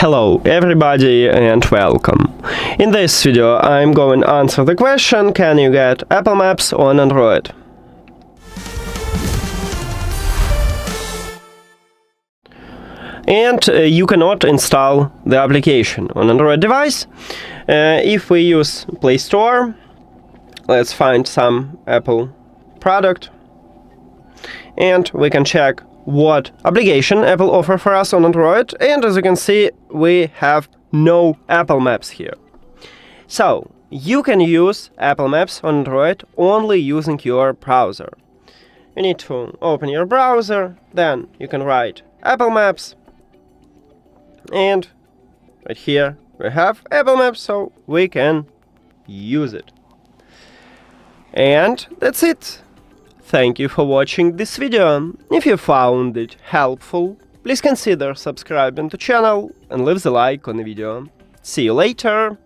Hello everybody and welcome. In this video I'm going to answer the question, can you get Apple Maps on Android? And you cannot install the application on Android device. If we use Play Store, let's find some Apple product and we can check what application Apple offers for us on Android, and as you can see we have no Apple Maps here. So you can use Apple Maps on Android only using your browser. You need to open your browser, then you can write Apple Maps, and right here we have Apple Maps, so we can use it. And that's it. Thank you for watching this video. If you found it helpful, please consider subscribing to the channel and leave the like on the video. See you later!